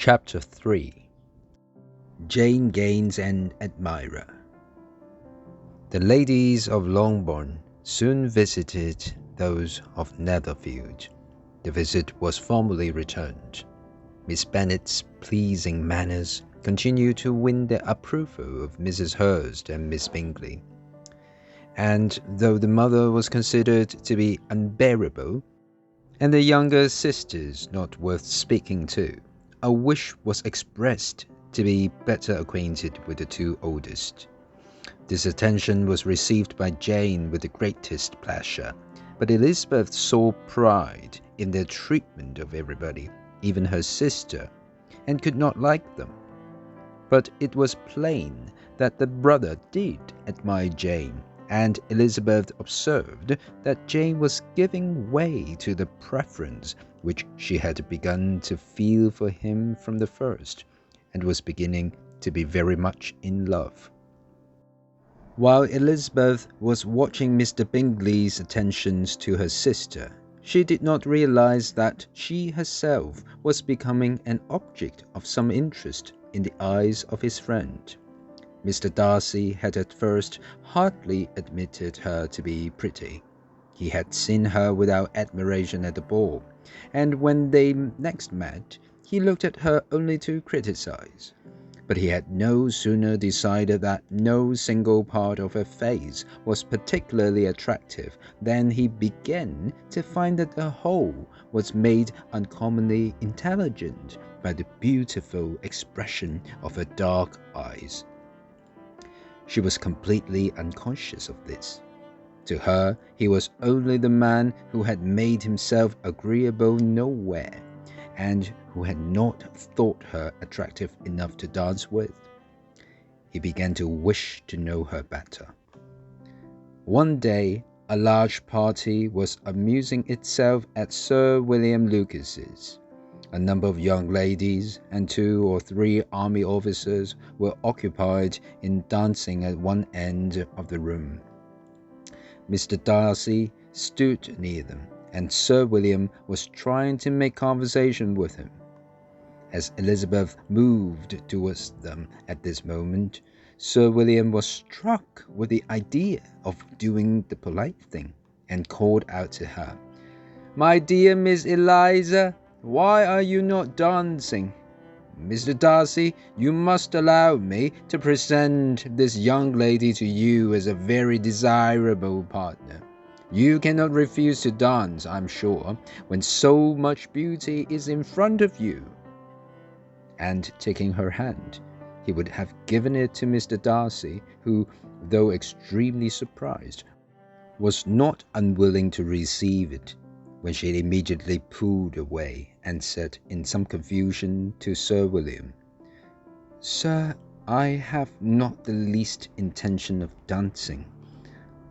Chapter 3. Jane Gains an Admirer. The ladies of Longbourn soon visited those of Netherfield. The visit was formally returned. Miss Bennet's pleasing manners continued to win the approval of Mrs. Hurst and Miss Bingley, and though the mother was considered to be unbearable, and the younger sisters not worth speaking to, a wish was expressed to be better acquainted with the two oldest. This attention was received by Jane with the greatest pleasure, but Elizabeth saw pride in their treatment of everybody, even her sister, and could not like them. But it was plain that the brother did admire Jane, and Elizabeth observed that Jane was giving way to the preference which she had begun to feel for him from the first, and was beginning to be very much in love. While Elizabeth was watching Mr. Bingley's attentions to her sister, she did not realize that she herself was becoming an object of some interest in the eyes of his friend. Mr. Darcy had at first hardly admitted her to be pretty. He had seen her without admiration at the ball, and when they next met, he looked at her only to criticize. But he had no sooner decided that no single part of her face was particularly attractive than he began to find that the whole was made uncommonly intelligent by the beautiful expression of her dark eyes. She was completely unconscious of this. To her, he was only the man who had made himself agreeable nowhere, and who had not thought her attractive enough to dance with. He began to wish to know her better. One day, a large party was amusing itself at Sir William Lucas's. A number of young ladies and 2 or 3 army officers were occupied in dancing at one end of the room. Mr. Darcy stood near them, and Sir William was trying to make conversation with him. As Elizabeth moved towards them at this moment, Sir William was struck with the idea of doing the polite thing, and called out to her, "My dear Miss Eliza, why are you not dancing? Mr. Darcy, you must allow me to present this young lady to you as a very desirable partner. You cannot refuse to dance, I'm sure, when so much beauty is in front of you." And taking her hand, he would have given it to Mr. Darcy, who, though extremely surprised, was not unwilling to receive it, when she immediately pulled away and said in some confusion to Sir William, "Sir, I have not the least intention of dancing.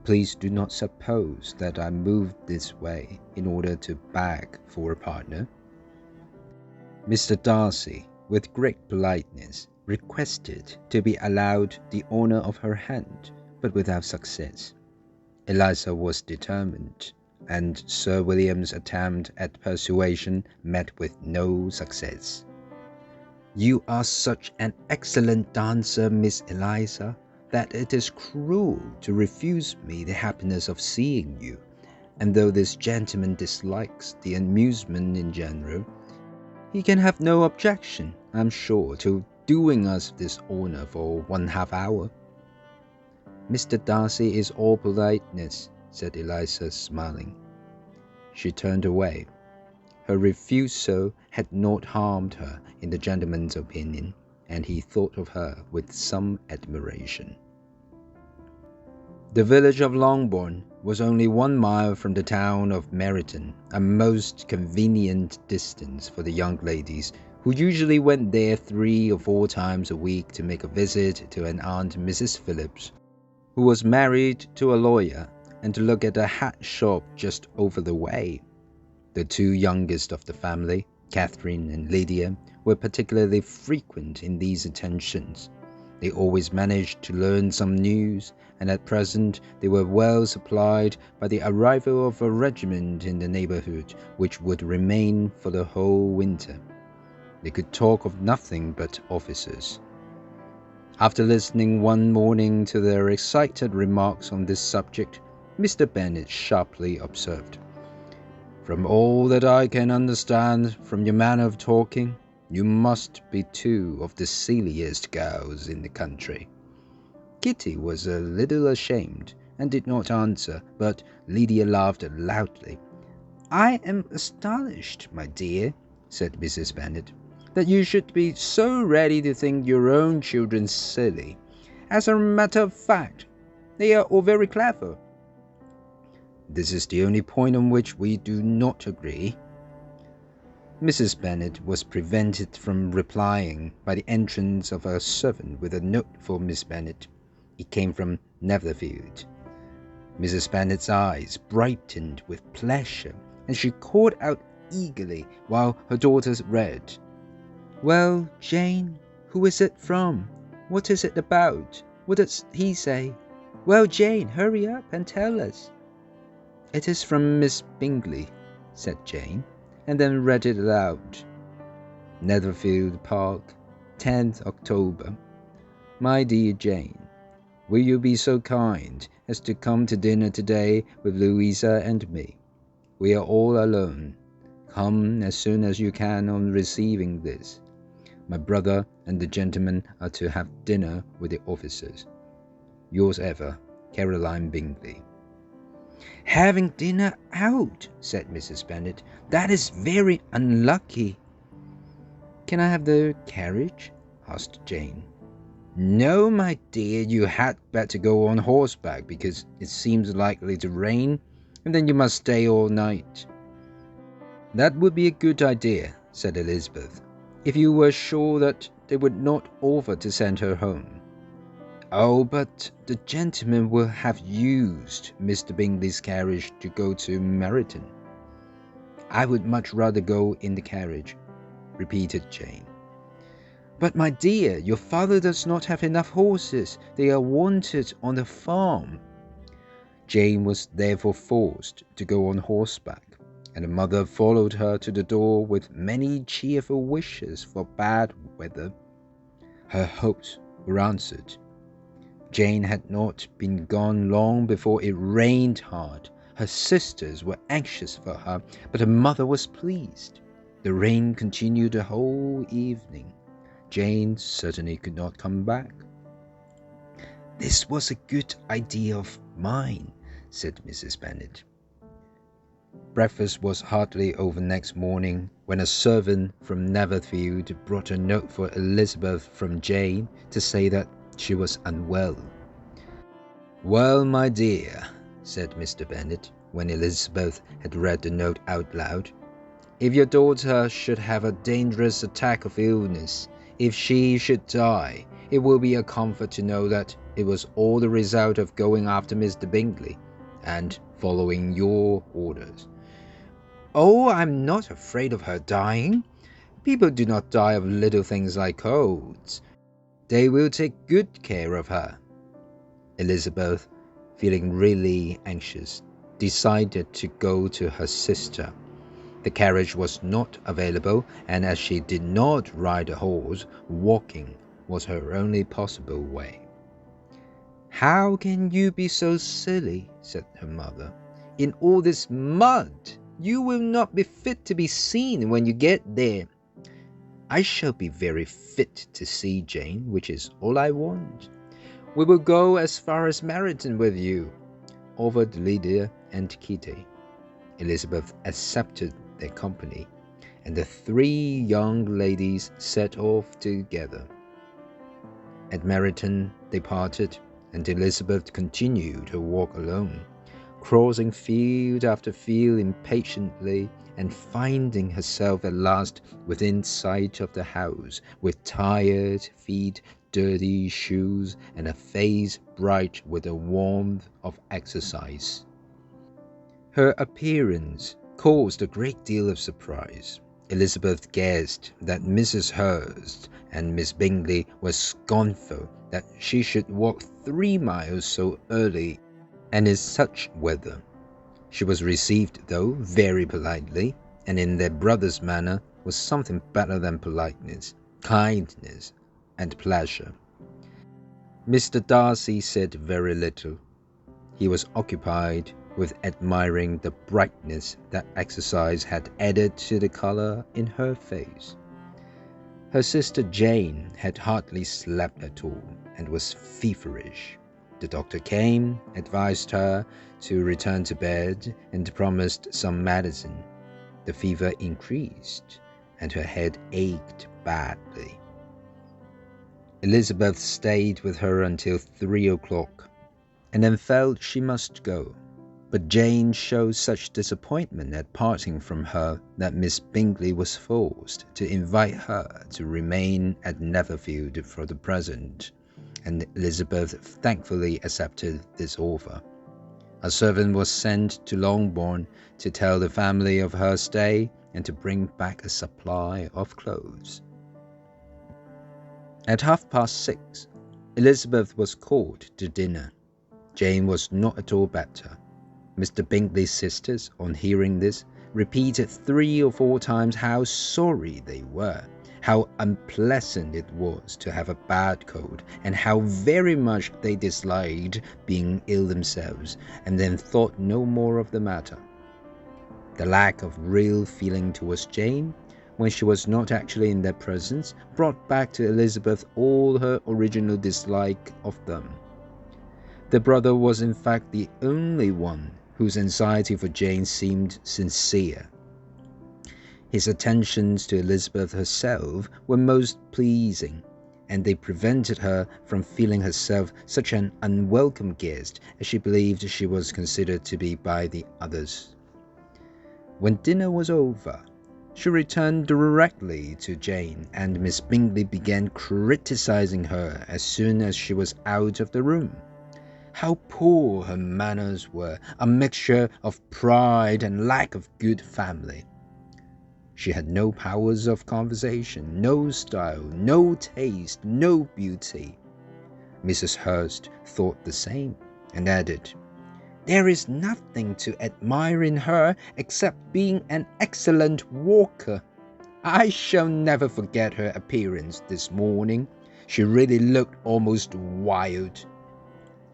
Please do not suppose that I moved this way in order to beg for a partner." Mr. Darcy, with great politeness, requested to be allowed the honor of her hand, but without success. Eliza was determined, and Sir William's attempt at persuasion met with no success. "You are such an excellent dancer, Miss Eliza, that it is cruel to refuse me the happiness of seeing you, and though this gentleman dislikes the amusement in general, he can have no objection, I'm sure, to doing us this honor for 1/2 hour." "Mr. Darcy is all politeness," said Eliza, smiling. She turned away. Her refusal had not harmed her in the gentleman's opinion, and he thought of her with some admiration. The village of Longbourn was only 1 mile from the town of Meryton, a most convenient distance for the young ladies, who usually went there 3 or 4 times a week to make a visit to an aunt, Mrs. Phillips, who was married to a lawyer, and to look at a hat shop just over the way. The 2 youngest of the family, Catherine and Lydia, were particularly frequent in these attentions. They always managed to learn some news, and at present they were well supplied by the arrival of a regiment in the neighborhood, which would remain for the whole winter. They could talk of nothing but officers. After listening one morning to their excited remarks on this subject, Mr. Bennet sharply observed, "From all that I can understand from your manner of talking, you must be two of the silliest girls in the country." Kitty was a little ashamed and did not answer, but Lydia laughed loudly. "I am astonished, my dear," said Mrs. Bennet, "that you should be so ready to think your own children silly. As a matter of fact, they are all very clever." "This is the only point on which we do not agree." Mrs. Bennet was prevented from replying by the entrance of a servant with a note for Miss Bennet. It came from Netherfield. Mrs. Bennet's eyes brightened with pleasure, and she called out eagerly while her daughters read, "Well, Jane, who is it from? What is it about? What does he say? Well, Jane, hurry up and tell us." "It is from Miss Bingley," said Jane, and then read it aloud. "Netherfield Park, 10th October. My dear Jane, will you be so kind as to come to dinner today with Louisa and me? We are all alone. Come as soon as you can on receiving this. My brother and the gentlemen are to have dinner with the officers. Yours ever, Caroline Bingley." "Having dinner out," said Mrs. Bennet. "That is very unlucky." "Can I have the carriage?" asked Jane. "No, my dear, you had better go on horseback, because it seems likely to rain, and then you must stay all night." "That would be a good idea," said Elizabeth, "if you were sure that they would not offer to send her home." "Oh, but the gentlemen will have used Mr. Bingley's carriage to go to Meryton." "I would much rather go in the carriage," repeated Jane. "But, my dear, your father does not have enough horses. They are wanted on the farm." Jane was therefore forced to go on horseback, and the mother followed her to the door with many cheerful wishes for bad weather. Her hopes were answered. Jane had not been gone long before it rained hard. Her sisters were anxious for her, but her mother was pleased. The rain continued the whole evening. Jane certainly could not come back. "This was a good idea of mine," said Mrs. Bennet. Breakfast was hardly over next morning when a servant from Netherfield brought a note for Elizabeth from Jane to say that she was unwell. "Well, my dear," said Mr. Bennet, when Elizabeth had read the note out loud, "if your daughter should have a dangerous attack of illness, if she should die, it will be a comfort to know that it was all the result of going after Mr. Bingley, and following your orders." "Oh, I'm not afraid of her dying. People do not die of little things like colds. They will take good care of her." Elizabeth, feeling really anxious, decided to go to her sister. The carriage was not available, and as she did not ride a horse, walking was her only possible way. "How can you be so silly?" said her mother. "In all this mud, you will not be fit to be seen when you get there." "I shall be very fit to see Jane, which is all I want." "We will go as far as Meryton with you," offered Lydia and Kitty. Elizabeth accepted their company, and the three young ladies set off together. At Meryton they parted, and Elizabeth continued her walk alone, crossing field after field impatiently, and finding herself at last within sight of the house, with tired feet, dirty shoes, and a face bright with the warmth of exercise. Her appearance caused a great deal of surprise. Elizabeth guessed that Mrs. Hurst and Miss Bingley were scornful that she should walk 3 miles so early and in such weather. She was received, though, very politely, and in their brother's manner was something better than politeness, kindness, and pleasure. Mr. Darcy said very little. He was occupied with admiring the brightness that exercise had added to the colour in her face. Her sister Jane had hardly slept at all and was feverish. The doctor came, advised her to return to bed, and promised some medicine. The fever increased, and her head ached badly. Elizabeth stayed with her until 3 o'clock, and then felt she must go. But Jane showed such disappointment at parting from her that Miss Bingley was forced to invite her to remain at Netherfield for the present, and Elizabeth thankfully accepted this offer. A servant was sent to Longbourn to tell the family of her stay and to bring back a supply of clothes. At 6:30, Elizabeth was called to dinner. Jane was not at all better. Mr. Bingley's sisters, on hearing this, repeated 3 or 4 times how sorry they were, how unpleasant it was to have a bad cold, and how very much they disliked being ill themselves, and then thought no more of the matter. The lack of real feeling towards Jane, when she was not actually in their presence, brought back to Elizabeth all her original dislike of them. The brother was in fact the only one whose anxiety for Jane seemed sincere. His attentions to Elizabeth herself were most pleasing, and they prevented her from feeling herself such an unwelcome guest as she believed she was considered to be by the others. When dinner was over, she returned directly to Jane, and Miss Bingley began criticizing her as soon as she was out of the room. How poor her manners were, a mixture of pride and lack of good family. She had no powers of conversation, no style, no taste, no beauty. Mrs. Hurst thought the same, and added, "There is nothing to admire in her except being an excellent walker. I shall never forget her appearance this morning. She really looked almost wild."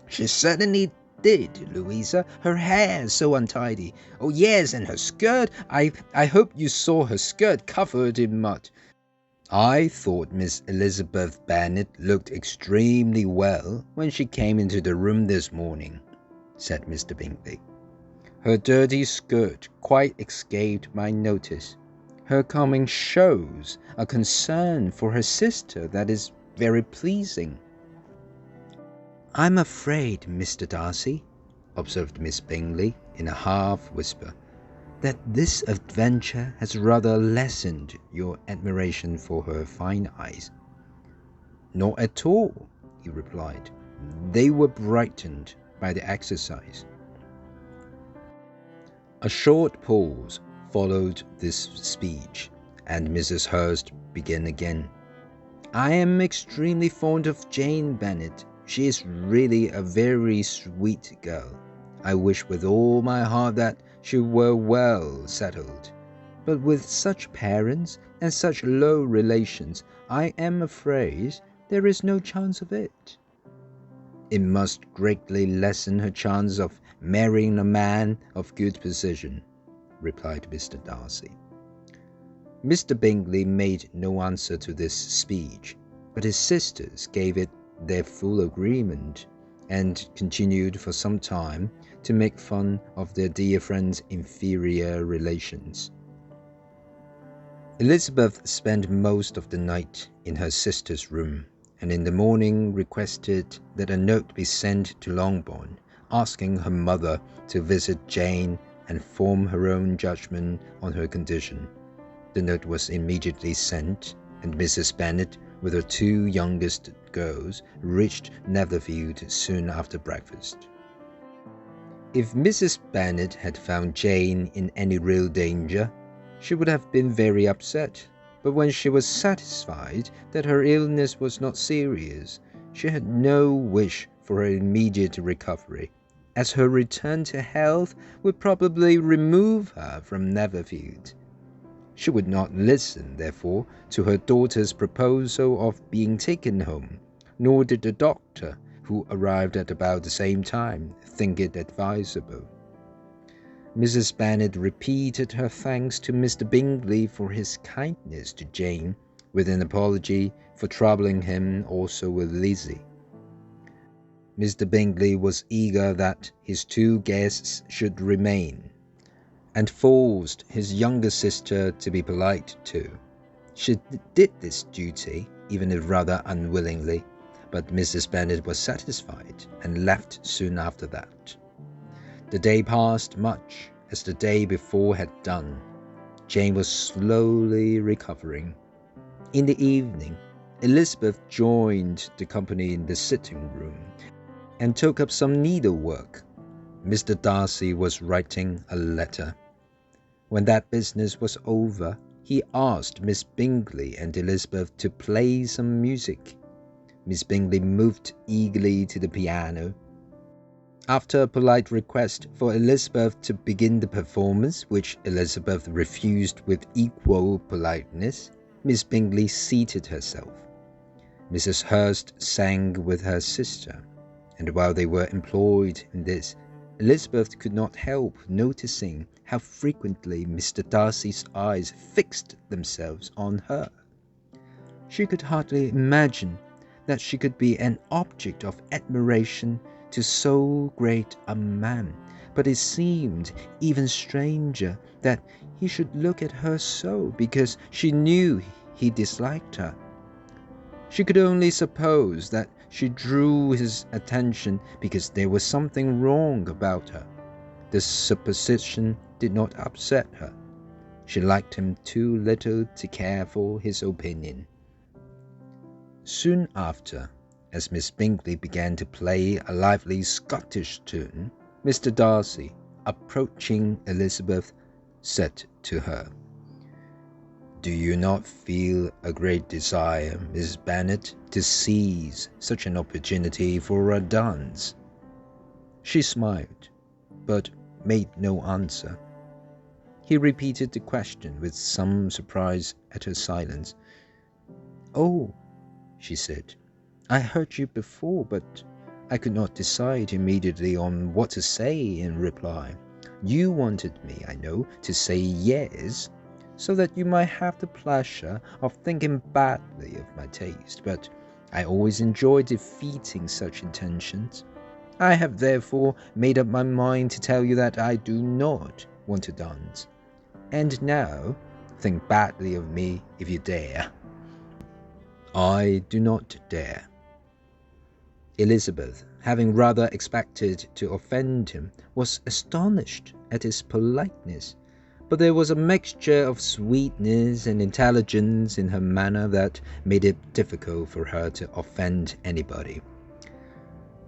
"She certainly did, Louisa. Her hair so untidy. Oh yes, and her skirt. I hope you saw her skirt covered in mud." "I thought Miss Elizabeth Bennet looked extremely well when she came into the room this morning," said Mr. Bingley. "Her dirty skirt quite escaped my notice. Her coming shows a concern for her sister that is very pleasing." "I'm afraid, Mr. Darcy," observed Miss Bingley in a half-whisper, "that this adventure has rather lessened your admiration for her fine eyes." "Not at all," he replied. "They were brightened by the exercise." A short pause followed this speech, and Mrs. Hurst began again. "I am extremely fond of Jane Bennet. She is really a very sweet girl. I wish with all my heart that she were well settled. But with such parents and such low relations, I am afraid there is no chance of it." "It must greatly lessen her chance of marrying a man of good position," replied Mr. Darcy. Mr. Bingley made no answer to this speech, but his sisters gave it their full agreement, and continued for some time to make fun of their dear friend's inferior relations. Elizabeth spent most of the night in her sister's room, and in the morning requested that a note be sent to Longbourn, asking her mother to visit Jane and form her own judgment on her condition. The note was immediately sent, and Mrs. Bennet, with her 2 youngest girls, reached Netherfield soon after breakfast. If Mrs. Bennet had found Jane in any real danger, she would have been very upset, but when she was satisfied that her illness was not serious, she had no wish for her immediate recovery, as her return to health would probably remove her from Netherfield. She would not listen, therefore, to her daughter's proposal of being taken home, nor did the doctor, who arrived at about the same time, think it advisable. Mrs. Bennet repeated her thanks to Mr. Bingley for his kindness to Jane, with an apology for troubling him also with Lizzie. Mr. Bingley was eager that his two guests should remain, and forced his younger sister to be polite too. She did this duty, even if rather unwillingly, but Mrs. Bennet was satisfied and left soon after that. The day passed much as the day before had done. Jane was slowly recovering. In the evening, Elizabeth joined the company in the sitting-room and took up some needlework. Mr. Darcy was writing a letter. When that business was over, he asked Miss Bingley and Elizabeth to play some music. Miss Bingley moved eagerly to the piano. After a polite request for Elizabeth to begin the performance, which Elizabeth refused with equal politeness, Miss Bingley seated herself. Mrs. Hurst sang with her sister, and while they were employed in this, Elizabeth could not help noticing how frequently Mr. Darcy's eyes fixed themselves on her. She could hardly imagine that she could be an object of admiration to so great a man, but it seemed even stranger that he should look at her so, because she knew he disliked her. She could only suppose that she drew his attention because there was something wrong about her. This supposition did not upset her. She liked him too little to care for his opinion. Soon after, as Miss Bingley began to play a lively Scottish tune, Mr. Darcy, approaching Elizabeth, said to her, "Do you not feel a great desire, Miss Bennet, to seize such an opportunity for a dance?" She smiled, but made no answer. He repeated the question with some surprise at her silence. "Oh," she said, "I heard you before, but I could not decide immediately on what to say in reply. You wanted me, I know, to say yes, so that you might have the pleasure of thinking badly of my taste, but I always enjoy defeating such intentions. I have therefore made up my mind to tell you that I do not want to dance. And now, think badly of me if you dare." "I do not dare." Elizabeth, having rather expected to offend him, was astonished at his politeness, but there was a mixture of sweetness and intelligence in her manner that made it difficult for her to offend anybody.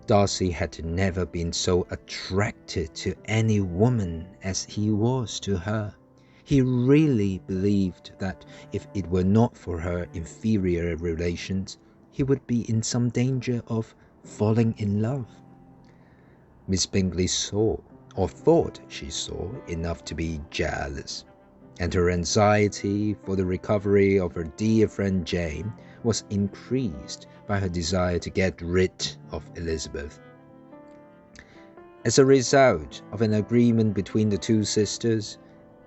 Darcy had never been so attracted to any woman as he was to her. He really believed that if it were not for her inferior relations, he would be in some danger of falling in love. Miss Bingley saw, or thought she saw, enough to be jealous, and her anxiety for the recovery of her dear friend Jane was increased by her desire to get rid of Elizabeth. As a result of an agreement between the two sisters,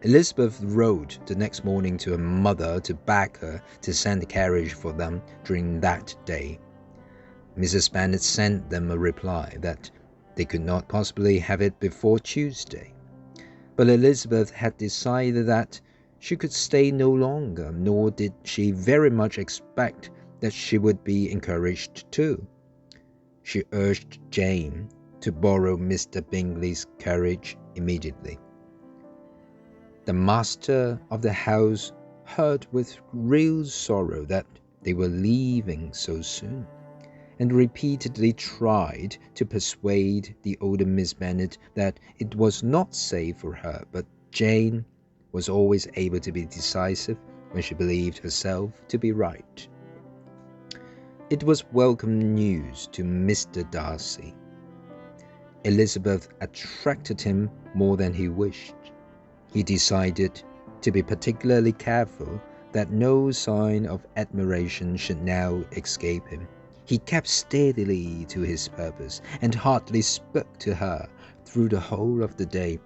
Elizabeth wrote the next morning to her mother to beg her to send a carriage for them during that day. Mrs. Bennet sent them a reply that they could not possibly have it before Tuesday. But Elizabeth had decided that she could stay no longer, nor did she very much expect that she would be encouraged too. She urged Jane to borrow Mr. Bingley's carriage immediately. The master of the house heard with real sorrow that they were leaving so soon, and repeatedly tried to persuade the older Miss Bennet that it was not safe for her, but Jane was always able to be decisive when she believed herself to be right. It was welcome news to Mr. Darcy. Elizabeth attracted him more than he wished. He decided to be particularly careful that no sign of admiration should now escape him. He kept steadily to his purpose, and hardly spoke to her through the whole of the day,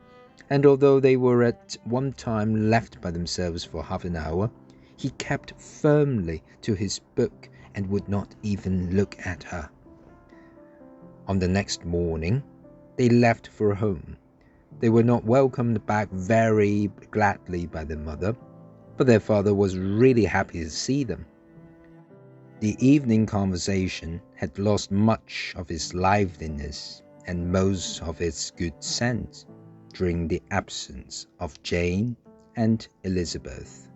and although they were at one time left by themselves for half an hour, he kept firmly to his book and would not even look at her. On the next morning, they left for home. They were not welcomed back very gladly by their mother, but their father was really happy to see them. The evening conversation had lost much of its liveliness and most of its good sense during the absence of Jane and Elizabeth.